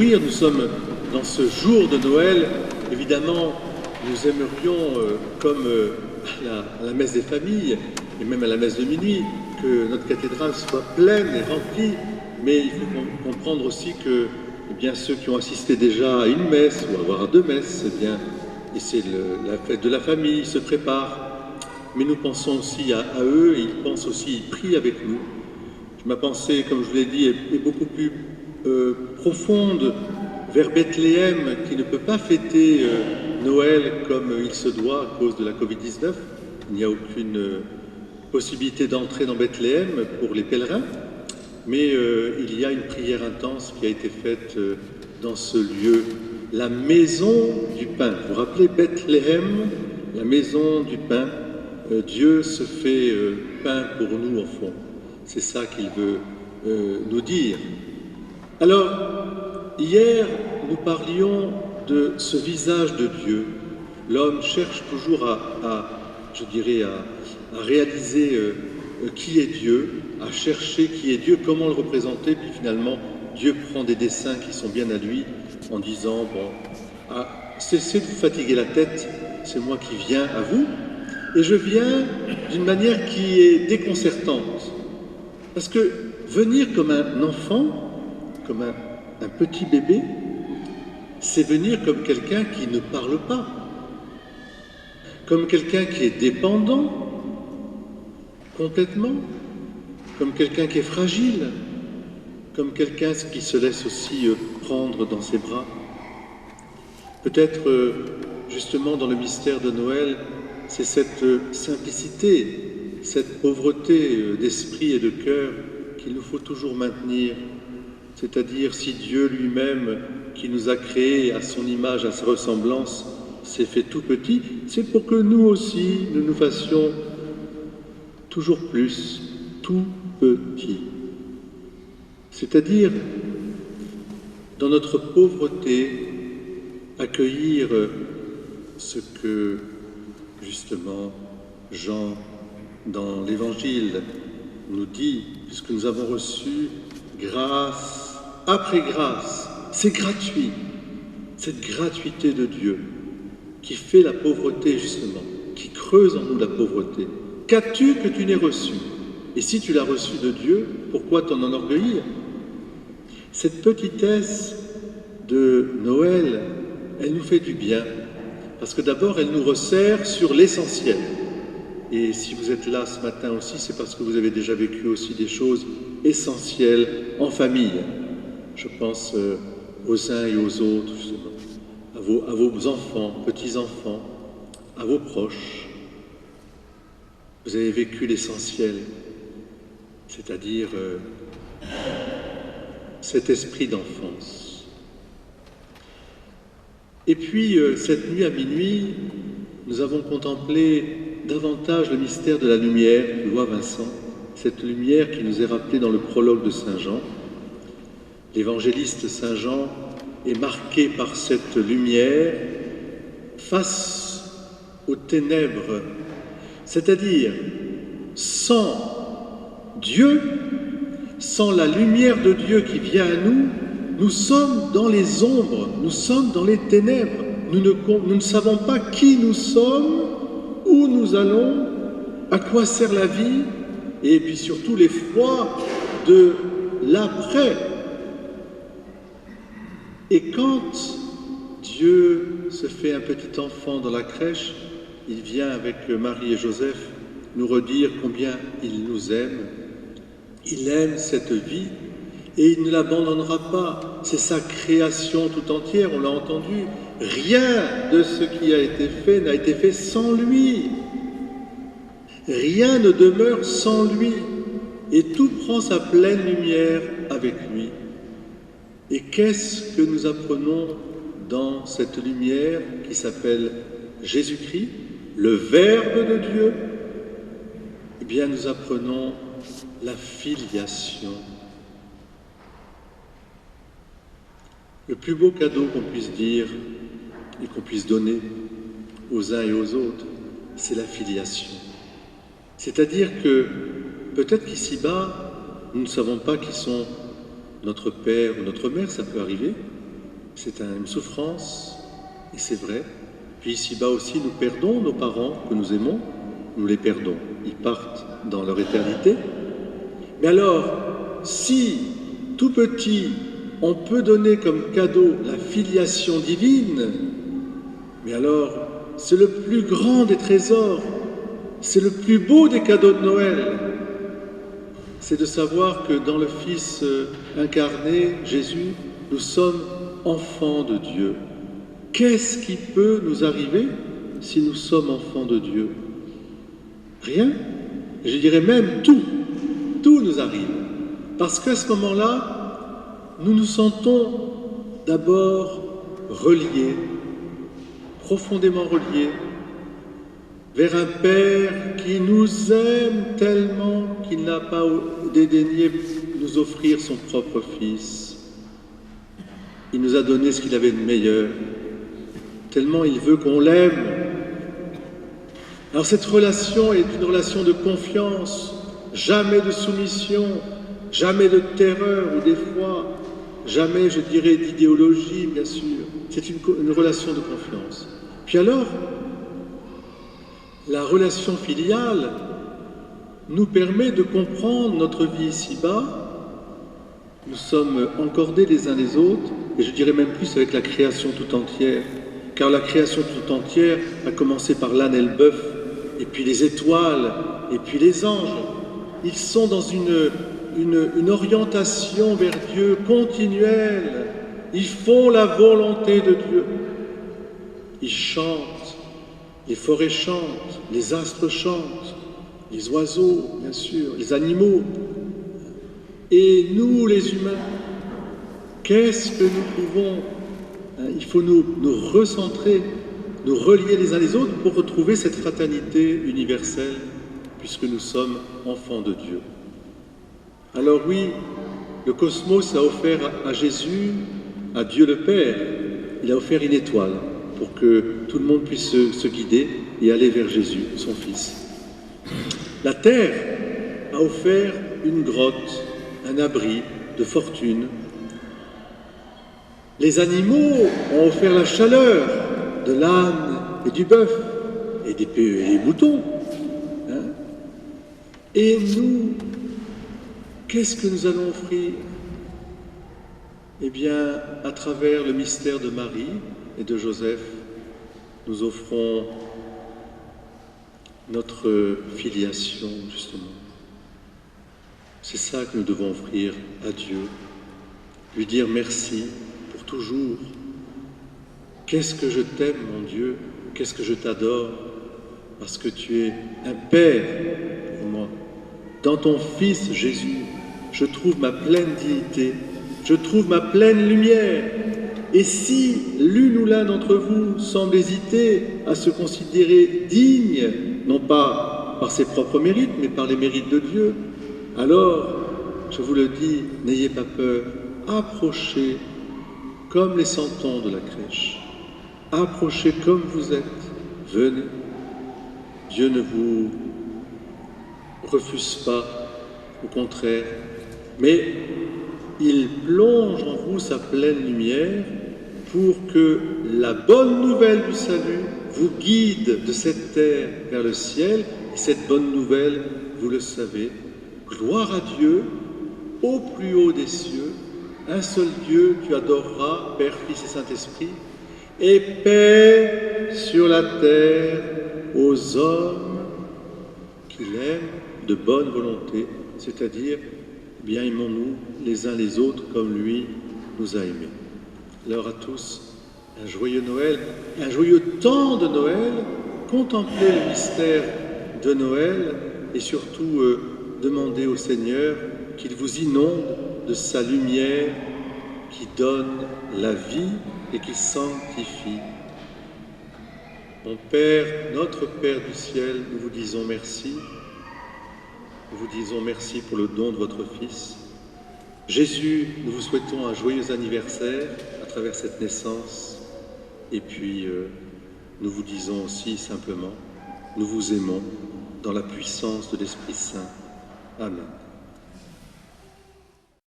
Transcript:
réjouir. Nous sommes dans ce jour de Noël. Évidemment, nous aimerions, comme à la messe des familles, et même à la messe de minuit, que notre cathédrale soit pleine et remplie. Mais il faut comprendre aussi que ceux qui ont assisté déjà à une messe ou à voir à deux messes, et c'est la fête de la famille, ils se préparent. Mais nous pensons aussi à eux, et ils pensent aussi, ils prient avec nous. Ma pensée, comme je vous l'ai dit, est beaucoup plus profonde vers Bethléem, qui ne peut pas fêter Noël comme il se doit à cause de la Covid-19. Il n'y a aucune possibilité d'entrer dans Bethléem pour les pèlerins, mais il y a une prière intense qui a été faite dans ce lieu, la maison du pain. Vous vous rappelez Bethléem, la maison du pain. Dieu se fait pain pour nous, au fond. C'est ça qu'il veut nous dire. Alors, hier, nous parlions de ce visage de Dieu. L'homme cherche toujours à réaliser qui est Dieu, à chercher qui est Dieu, comment le représenter, puis finalement, Dieu prend des dessins qui sont bien à lui, en disant, cessez de vous fatiguer la tête, c'est moi qui viens à vous, et je viens d'une manière qui est déconcertante. Parce que venir comme un enfant, comme un petit bébé, c'est venir comme quelqu'un qui ne parle pas, comme quelqu'un qui est dépendant complètement, comme quelqu'un qui est fragile, comme quelqu'un qui se laisse aussi prendre dans ses bras. Peut-être justement dans le mystère de Noël, c'est cette simplicité, cette pauvreté d'esprit et de cœur qu'il nous faut toujours maintenir. C'est-à-dire, si Dieu lui-même, qui nous a créés à son image, à sa ressemblance, s'est fait tout petit, c'est pour que nous aussi, nous nous fassions toujours plus tout petits. C'est-à-dire, dans notre pauvreté, accueillir ce que, justement, Jean, dans l'Évangile, nous dit, puisque nous avons reçu grâce après grâce. C'est gratuit, cette gratuité de Dieu qui fait la pauvreté justement, qui creuse en nous la pauvreté. Qu'as-tu que tu n'aies reçu? Et si tu l'as reçu de Dieu, pourquoi t'en enorgueillir? Cette petitesse de Noël, elle nous fait du bien, parce que d'abord elle nous resserre sur l'essentiel. Et si vous êtes là ce matin aussi, c'est parce que vous avez déjà vécu aussi des choses essentielles en famille. Je pense aux uns et aux autres, justement, à vos enfants, petits-enfants, à vos proches. Vous avez vécu l'essentiel, c'est-à-dire cet esprit d'enfance. Et puis, cette nuit à minuit, nous avons contemplé davantage le mystère de la lumière, tu vois Vincent, cette lumière qui nous est rappelée dans le prologue de Saint Jean. L'évangéliste Saint Jean est marqué par cette lumière face aux ténèbres, c'est-à-dire sans Dieu, sans la lumière de Dieu qui vient à nous, nous sommes dans les ombres, nous sommes dans les ténèbres, nous ne savons pas qui nous sommes, où nous allons, à quoi sert la vie, et puis surtout l'effroi de l'après. Et quand Dieu se fait un petit enfant dans la crèche, il vient avec Marie et Joseph nous redire combien il nous aime. Il aime cette vie et il ne l'abandonnera pas. C'est sa création tout entière, on l'a entendu. Rien de ce qui a été fait n'a été fait sans lui. Rien ne demeure sans lui. Et tout prend sa pleine lumière avec lui. Et qu'est-ce que nous apprenons dans cette lumière qui s'appelle Jésus-Christ, le Verbe de Dieu? Eh bien, nous apprenons la filiation. Le plus beau cadeau qu'on puisse dire et qu'on puisse donner aux uns et aux autres, c'est la filiation. C'est-à-dire que peut-être qu'ici-bas, nous ne savons pas qui sont notre père ou notre mère, ça peut arriver, c'est une souffrance, et c'est vrai. Puis ici-bas aussi, nous perdons nos parents que nous aimons, nous les perdons. Ils partent dans leur éternité. Mais alors, si, tout petit, on peut donner comme cadeau la filiation divine, mais alors, c'est le plus grand des trésors, c'est le plus beau des cadeaux de Noël. C'est de savoir que dans le Fils incarné, Jésus, nous sommes enfants de Dieu. Qu'est-ce qui peut nous arriver si nous sommes enfants de Dieu? Rien. Je dirais même tout. Tout nous arrive. Parce qu'à ce moment-là, nous nous sentons d'abord reliés, profondément reliés, vers un Père qui nous aime tellement qu'il n'a pas dédaigné nous offrir son propre Fils. Il nous a donné ce qu'il avait de meilleur, tellement il veut qu'on l'aime. Alors cette relation est une relation de confiance, jamais de soumission, jamais de terreur ou d'effroi, jamais, je dirais, d'idéologie, bien sûr. C'est une relation de confiance. Puis alors, la relation filiale nous permet de comprendre notre vie ici-bas. Nous sommes encordés les uns les autres, et je dirais même plus avec la création tout entière, car la création tout entière a commencé par l'âne et le bœuf, et puis les étoiles, et puis les anges. Ils sont dans une orientation vers Dieu continuelle. Ils font la volonté de Dieu. Ils chantent, les forêts chantent, les astres chantent, les oiseaux, bien sûr, les animaux. Et nous, les humains, qu'est-ce que nous pouvons... Il faut nous recentrer, nous relier les uns les autres pour retrouver cette fraternité universelle, puisque nous sommes enfants de Dieu. Alors oui, le cosmos a offert à Jésus, à Dieu le Père, il a offert une étoile pour que tout le monde puisse se guider et aller vers Jésus, son Fils. La Terre a offert une grotte, un abri de fortune. Les animaux ont offert la chaleur de l'âne et du bœuf et des moutons. Et nous, qu'est-ce que nous allons offrir? Eh bien, à travers le mystère de Marie et de Joseph, nous offrons notre filiation, justement. C'est ça que nous devons offrir à Dieu, lui dire merci pour toujours. Qu'est-ce que je t'aime, mon Dieu, qu'est-ce que je t'adore, parce que tu es un Père pour moi. Dans ton Fils Jésus, je trouve ma pleine dignité, je trouve ma pleine lumière. Et si l'une ou l'un d'entre vous semble hésiter à se considérer digne, non pas par ses propres mérites, mais par les mérites de Dieu, alors, je vous le dis, n'ayez pas peur, approchez comme les santons de la crèche, approchez comme vous êtes, venez. Dieu ne vous refuse pas, au contraire, mais il plonge en vous sa pleine lumière pour que la bonne nouvelle du salut vous guide de cette terre vers le ciel. Et cette bonne nouvelle, vous le savez, gloire à Dieu, au plus haut des cieux, un seul Dieu, tu adoreras, Père, Fils et Saint-Esprit, et paix sur la terre aux hommes qu'il aime de bonne volonté, c'est-à-dire, bien aimons-nous les uns les autres comme lui nous a aimés. Alors à tous, un joyeux Noël, un joyeux temps de Noël, contemplez le mystère de Noël et surtout demandez au Seigneur qu'il vous inonde de sa lumière qui donne la vie et qui sanctifie. Mon Père, notre Père du ciel, nous vous disons merci. Nous vous disons merci pour le don de votre Fils. Jésus, nous vous souhaitons un joyeux anniversaire à travers cette naissance. Et puis, nous vous disons aussi simplement, nous vous aimons dans la puissance de l'Esprit Saint. Amen.